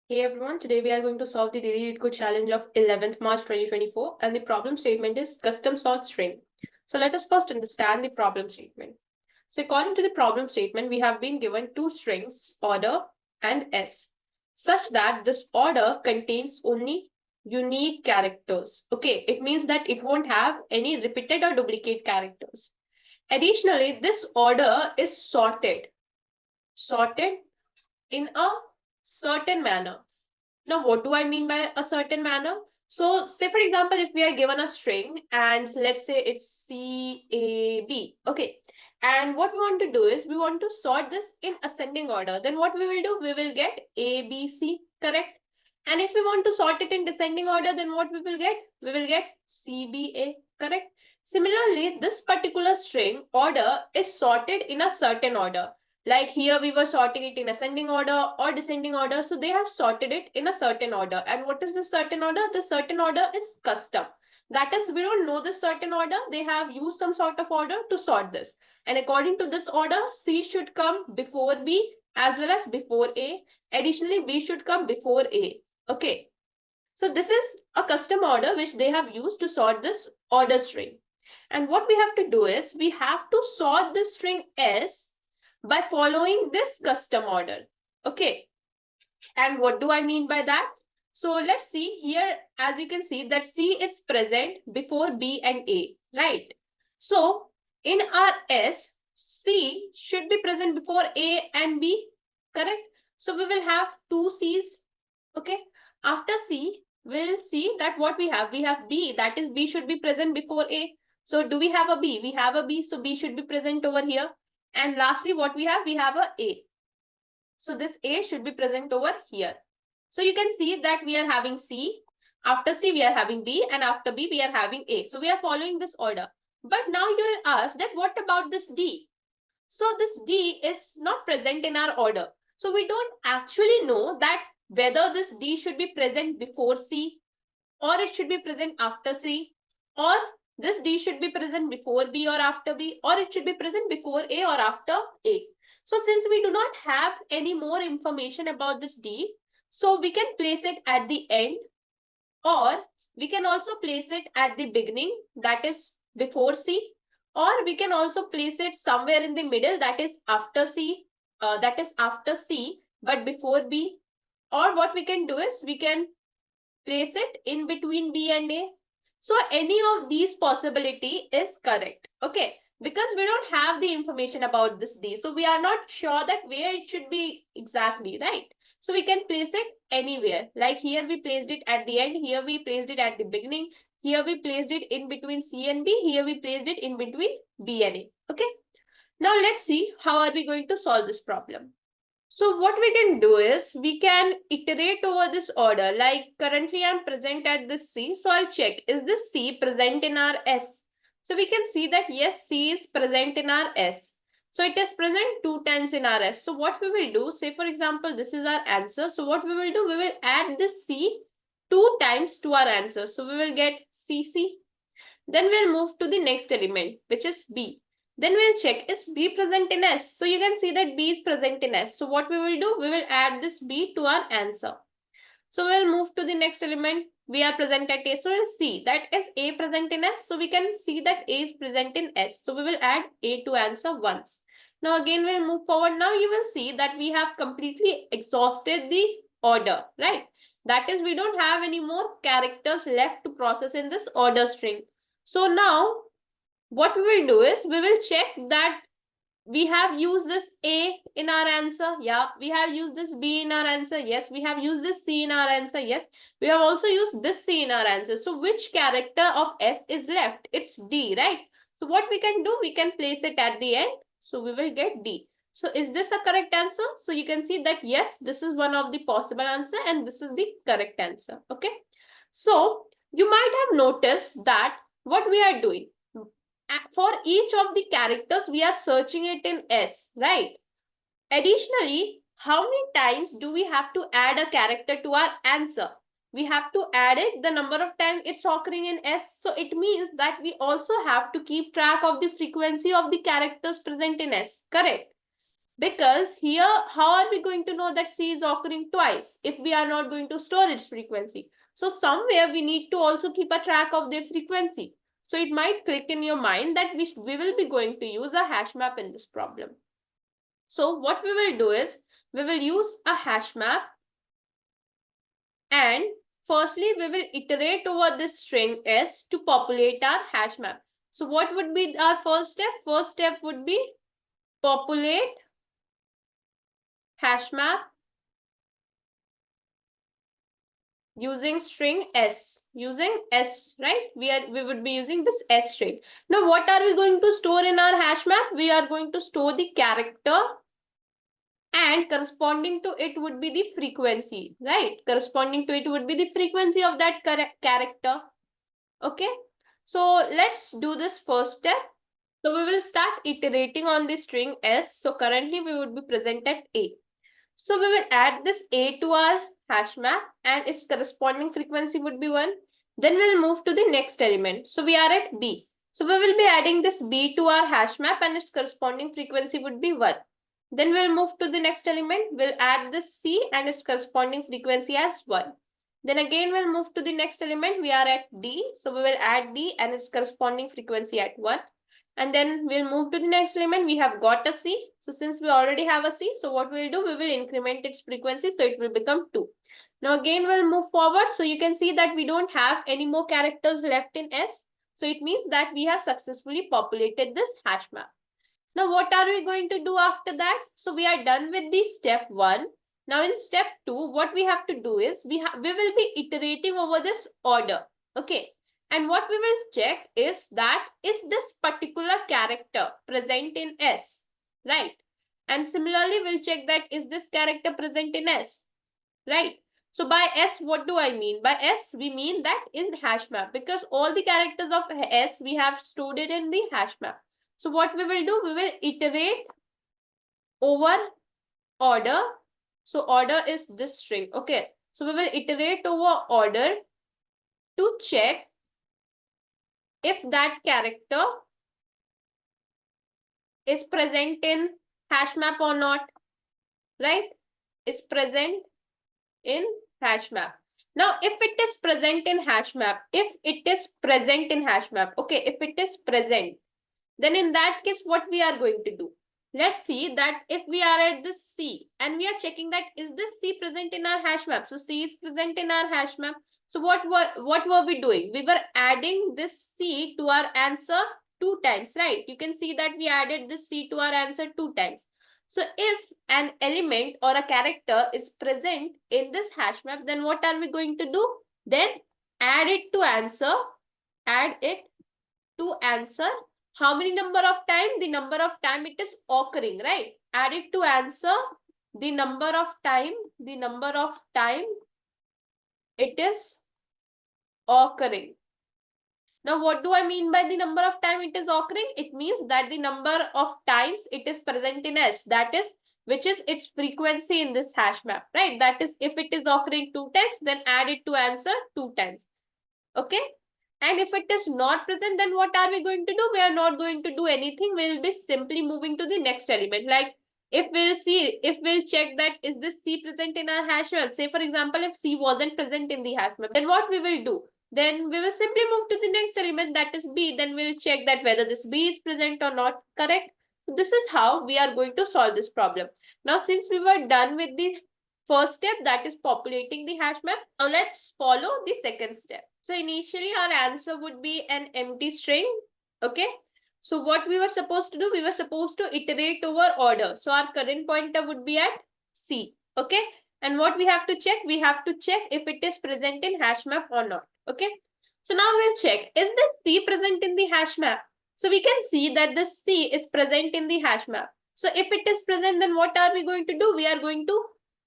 Hey everyone, today we are going to solve the Daily LeetCode challenge of 11th March 2024 and the problem statement is custom sort string. So let us first understand the problem statement. So according to the problem statement, we have been given two strings, order and s, such that this order contains only unique characters. Okay, it means that it won't have any repeated or duplicate characters. Additionally, this order is sorted in a certain manner. Now, what do I mean by a certain manner? So, say for example, if we are given a string and let's say it's CAB, okay. And what we want to do is we want to sort this in ascending order. Then what we will do? We will get ABC, correct? And if we want to sort it in descending order, then what we will get? We will get CBA, correct? Similarly, this particular string order is sorted in a certain order. Like here we were sorting it in ascending order or descending order. So they have sorted it in a certain order. And what is this certain order? The certain order is custom. That is, we don't know this certain order. They have used some sort of order to sort this. And according to this order, C should come before B as well as before A. Additionally, B should come before A. Okay. So this is a custom order which they have used to sort this order string. And what we have to do is we have to sort this string S by following this custom order. Okay. And what do I mean by that? So let's see here, as you can see that C is present before B and A, right? So in our S, C should be present before A and B, correct? So we will have two C's, okay? After C, we'll see that what we have B, that is B should be present before A. So do we have a B? We have a B, so B should be present over here. And lastly, what we have a A. So this A should be present over here. So you can see that we are having C. After C, we are having B. And after B, we are having A. So we are following this order. But now you will ask that what about this D? So this D is not present in our order. So we don't actually know that whether this D should be present before C or it should be present after C, or this D should be present before B or after B, or it should be present before A or after A. So since we do not have any more information about this D, so we can place it at the end, or we can also place it at the beginning, that is before C, or we can also place it somewhere in the middle, that is after C, but before B. Or what we can do is we can place it in between B and A. So any of these possibility is correct. Okay. Because we don't have the information about this D. So we are not sure that where it should be exactly, right? So we can place it anywhere. Like here we placed it at the end. Here we placed it at the beginning. Here we placed it in between C and B. Here we placed it in between B and A. Okay. Now let's see how are we going to solve this problem. So what we can do is we can iterate over this order. Like currently I'm present at this C. So I'll check, is this C present in our S? So we can see that yes, C is present in our S. So it is present 2 times in our S. So what we will do, say for example, this is our answer. So what we will do, we will add this C 2 times to our answer. So we will get CC. Then we'll move to the next element, which is B. Then we'll check, is B present in S? So you can see that B is present in S. So what we will do, we will add this B to our answer. So we'll move to the next element. We are present at A. So we'll see that is A present in S. So we can see that A is present in S. So we will add A to answer once. Now again, we'll move forward. Now you will see that we have completely exhausted the order, right? That is, we don't have any more characters left to process in this order string. So now what we will do is we will check that we have used this A in our answer. Yeah, we have used this B in our answer. Yes, we have used this C in our answer. Yes, we have also used this C in our answer. So which character of S is left? It's D, right? So what we can do, we can place it at the end. So we will get D. So is this a correct answer? So you can see that yes, this is one of the possible answer and this is the correct answer. Okay. So you might have noticed that what we are doing, for each of the characters, we are searching it in S, right? Additionally, how many times do we have to add a character to our answer? We have to add it the number of times it's occurring in S. So it means that we also have to keep track of the frequency of the characters present in S, correct? Because here, how are we going to know that C is occurring twice if we are not going to store its frequency? So somewhere we need to also keep a track of their frequency. So it might click in your mind that we will be going to use a hash map in this problem. So what we will do is, we will use a hash map, and firstly we will iterate over this string S to populate our hash map. So what would be our first step? First step would be populate hash map using string S, right? We would be using this S string. Now what are we going to store in our hash map? We are going to store the character, and corresponding to it would be the frequency, right? Corresponding to it would be the frequency of that character. Okay, so let's do this first step. So we will start iterating on the string S. So currently we would be present at A. So we will add this A to our hash map, and its corresponding frequency would be 1. Then we'll move to the next element. So we are at B. So we will be adding this B to our hash map, and its corresponding frequency would be 1. Then we'll move to the next element. We'll add this C and its corresponding frequency as 1. Then again we'll move to the next element. We are at D. So we will add D and its corresponding frequency at 1. And then we'll move to the next element. We have got a C. So since we already have a C, so what we'll do, we will increment its frequency, so it will become 2. Now again we'll move forward. So you can see that we don't have any more characters left in S. So it means that we have successfully populated this hash map. Now what are we going to do after that? So we are done with the step 1. Now in step 2, what we have to do is, we will be iterating over this order. Okay. And what we will check is that, is this particular character present in S, right? And similarly, we'll check that, is this character present in S, right? So by S, what do I mean? By S, we mean that in hash map, because all the characters of S, we have stored it in the hash map. So what we will do, we will iterate over order. So order is this string, okay? So we will iterate over order to check if that character is present in hash map or not, right? Is present in hash map. Now, if it is present in hash map, okay, if it is present, then in that case, what we are going to do? Let's see that if we are at this C and we are checking that, is this C present in our hash map? So C is present in our hash map. So what were we doing? We were adding this C to our answer 2 times, right? You can see that we added this C to our answer 2 times. So if an element or a character is present in this hash map, then what are we going to do? Then add it to answer. How many number of time? The number of time it is occurring, right? Add it to answer the number of time it is occurring. Now, what do I mean by the number of time it is occurring? It means that the number of times it is present in S, that is, which is its frequency in this hash map, right? That is, if it is occurring 2 times, then add it to answer 2 times. Okay. And if it is not present, then what are we going to do? We are not going to do anything. We will be simply moving to the next element. Like, if we'll check that, is this C present in our hash map? Say, for example, if C wasn't present in the hash map, then what we will do? Then we will simply move to the next element, that is B. Then we'll check that whether this B is present or not, correct? So this is how we are going to solve this problem. Now, since we were done with the first step, that is populating the hash map, now let's follow the second step. So initially our answer would be an empty string. Okay. So what we were supposed to do, we were supposed to iterate over order. So our current pointer would be at C. Okay. And what we have to check? We have to check if it is present in hash map or not. Okay. So now we'll check, is this C present in the hash map? So we can see that this C is present in the hash map. So if it is present, then what are we going to do? We are going to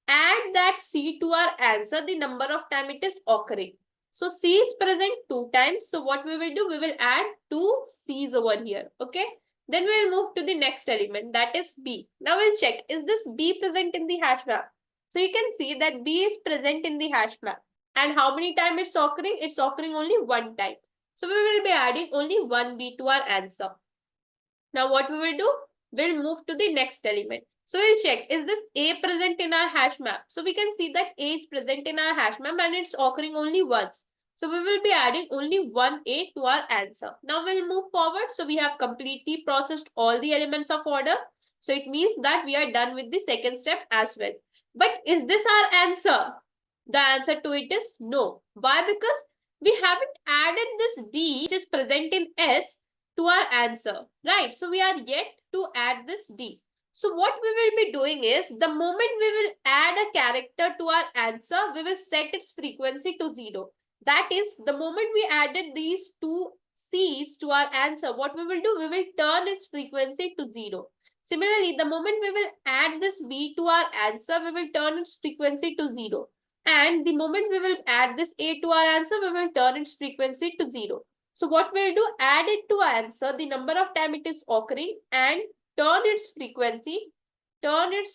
add that C to our answer, the number of time it is occurring. So C is present 2 times. So what we will do, we will add 2 C's over here. Okay. Then we will move to the next element, that is B. Now we'll check, is this B present in the hash map? So you can see that B is present in the hash map. And how many times it's occurring? It's occurring only 1 time. So we will be adding only 1 B to our answer. Now what we will do? We'll move to the next element. So we'll check, is this A present in our hash map? So we can see that A is present in our hash map and it's occurring only once. So we will be adding only one A to our answer. Now we'll move forward. So we have completely processed all the elements of order. So it means that we are done with the second step as well. But is this our answer? The answer to it is no. Why? Because we haven't added this D which is present in S to our answer, right? So we are yet to add this D. So what we will be doing is, the moment we will add a character to our answer, we will set its frequency to 0. That is, the moment we added these two C's to our answer, what we will do, we will turn its frequency to 0. Similarly, the moment we will add this B to our answer, we will turn its frequency to 0. And the moment we will add this A to our answer, we will turn its frequency to 0. So what we'll do, add it to our answer, the number of time it is occurring, and turn its frequency to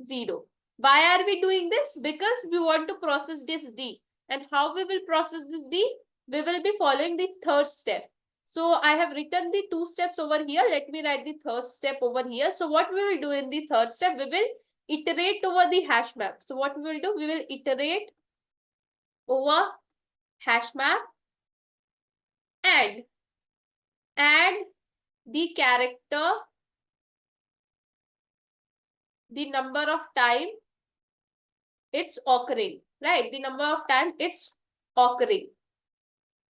0. Why are we doing this? Because we want to process this D. And how we will process this D? We will be following this third step. So I have written the two steps over here. Let me write the third step over here. So what we will do in the third step, we will iterate over the hash map. So what we will do, we will iterate over hash map and add the character, the number of time it's occurring, right? The number of time it's occurring.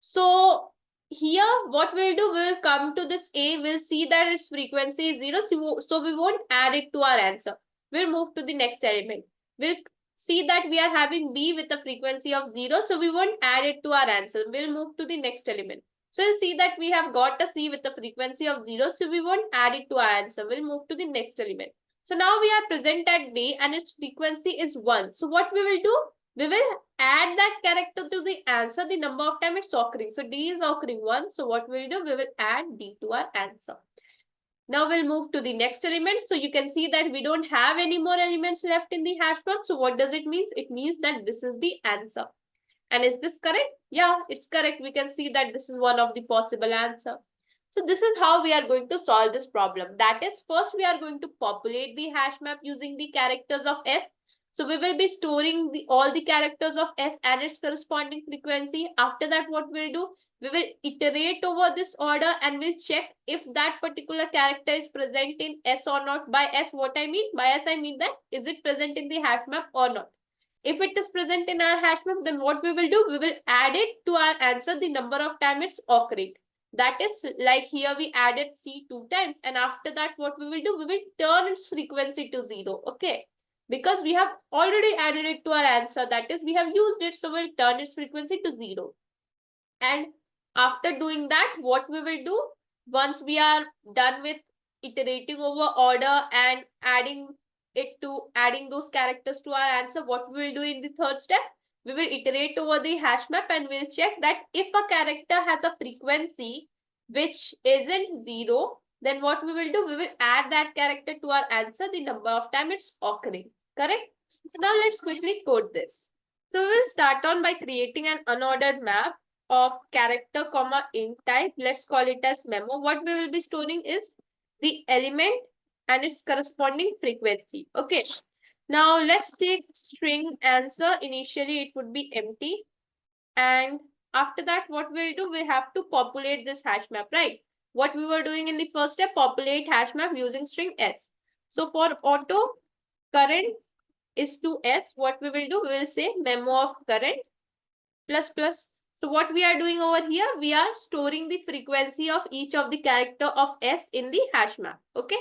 So here what we'll do, we'll come to this A, we'll see that its frequency is 0, so we won't add it to our answer. We'll move to the next element. We'll see that we are having B with a frequency of 0, so we won't add it to our answer. We'll move to the next element. So you'll see that we have got a C with a frequency of 0, so we won't add it to our answer. We'll move to the next element. So now we are present at D and its frequency is 1. So what we will do? We will add that character to the answer, the number of time it's occurring. So D is occurring 1. So what we'll do? We will add D to our answer. Now we'll move to the next element. So you can see that we don't have any more elements left in the hash map. So what does it mean? It means that this is the answer. And is this correct? Yeah, it's correct. We can see that this is one of the possible answer. So this is how we are going to solve this problem. That is, first we are going to populate the hash map using the characters of S. So we will be storing all the characters of S and its corresponding frequency. After that, what we'll do, we will iterate over this order and we'll check if that particular character is present in S or not. By S, what I mean? By S, I mean that is it present in the hash map or not. If it is present in our hash map, then what we will do, we will add it to our answer, the number of time it's occurring. That is, like here we added C 2 times, and after that what we will do, we will turn its frequency to 0. Okay, because we have already added it to our answer, that is, we have used it, so we'll turn its frequency to 0. And after doing that, what we will do, once we are done with iterating over order and adding those characters to our answer, what we will do in the third step, we will iterate over the hash map and we'll check that if a character has a frequency which isn't 0, then what we will do, we will add that character to our answer, the number of time it's occurring. Correct? So now let's quickly code this. So we will start on by creating an unordered map of character comma int type. Let's call it as memo. What we will be storing is the element and its corresponding frequency. Okay. Now let's take string answer. Initially it would be empty. And after that, what we'll do, we have to populate this hash map, right? What we were doing in the first step, populate hash map using string S. So for auto current is to S, what we will do, we will say memo of current plus plus. So what we are doing over here, we are storing the frequency of each of the character of S in the hash map. Okay.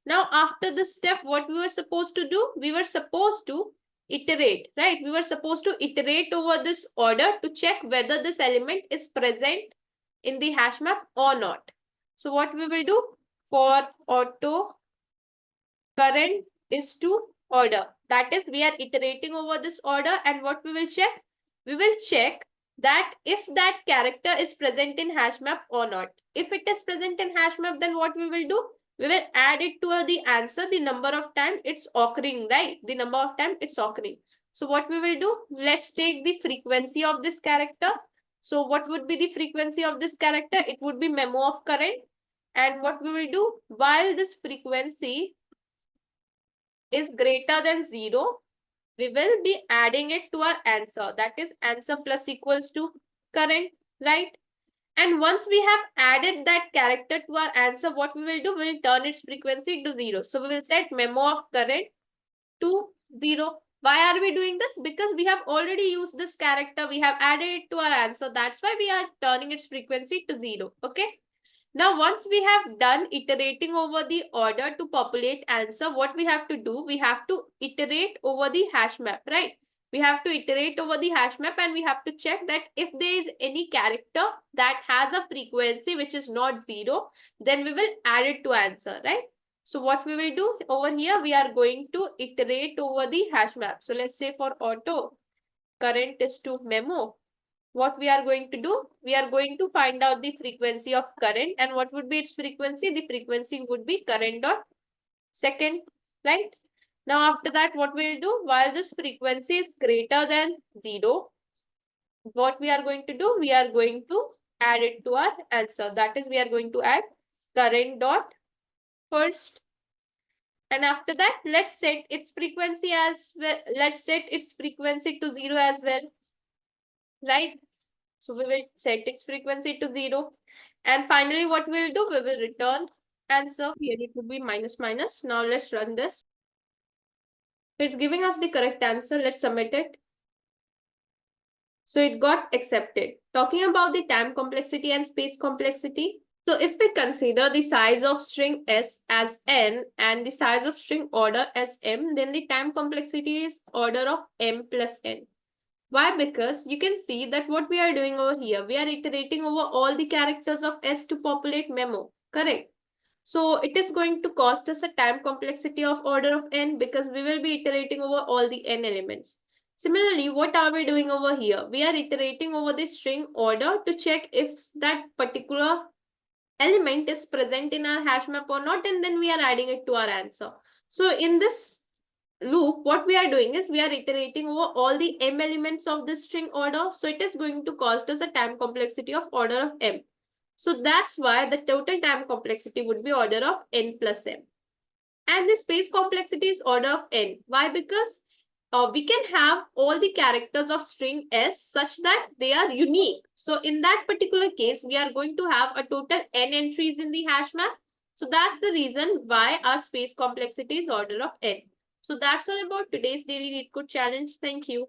Now after this step, what we were supposed to do, we were supposed to iterate, right? We were supposed to iterate over this order to check whether this element is present in the hash map or not. So what we will do, for auto current is to order. That is, we are iterating over this order, and what we will check? We will check that if that character is present in hash map or not. If it is present in hash map, then what we will do? We will add it to the answer, the number of time it's occurring, right? The number of time it's occurring. So what we will do? Let's take the frequency of this character. So what would be the frequency of this character? It would be memo of current. And what we will do, while this frequency is greater than 0, we will be adding it to our answer. That is answer plus equals to current, right? And once we have added that character to our answer, what we will do, we will turn its frequency to 0. So we will set memo of current to 0. Why are we doing this? Because we have already used this character. We have added it to our answer. That's why we are turning its frequency to 0. Okay. Now, once we have done iterating over the order to populate answer, what we have to do, we have to iterate over the hash map, right? We have to iterate over the hash map and we have to check that if there is any character that has a frequency which is not 0, then we will add it to answer, right? So what we will do over here, we are going to iterate over the hash map. So let's say for auto, current is to memo. What we are going to do, we are going to find out the frequency of current, and what would be its frequency? The frequency would be current dot second, right? Now after that, what we'll do, while this frequency is greater than 0, what we are going to do, we are going to add it to our answer. That is, we are going to add current dot first. And after that, let's set its frequency as well. Let's set its frequency to 0 as well, right? So we will set its frequency to 0. And finally, what we'll do, we will return answer. Here it would be minus minus. Now let's run this. It's giving us the correct answer. Let's submit it. So it got accepted. Talking about the time complexity and space complexity. So if we consider the size of string S as n and the size of string order as m, then the time complexity is order of m plus n. Why? Because you can see that what we are doing over here, we are iterating over all the characters of S to populate memo, correct? So it is going to cost us a time complexity of order of n because we will be iterating over all the n elements. Similarly, what are we doing over here? We are iterating over the string order to check if that particular element is present in our hash map or not, and then we are adding it to our answer. So in this loop, what we are doing is we are iterating over all the m elements of this string order. So it is going to cost us a time complexity of order of m. So that's why the total time complexity would be order of n plus m. And the space complexity is order of n. Why? Because we can have all the characters of string S such that they are unique. So in that particular case, we are going to have a total n entries in the hash map. So that's the reason why our space complexity is order of n. So that's all about today's daily LeetCode challenge. Thank you.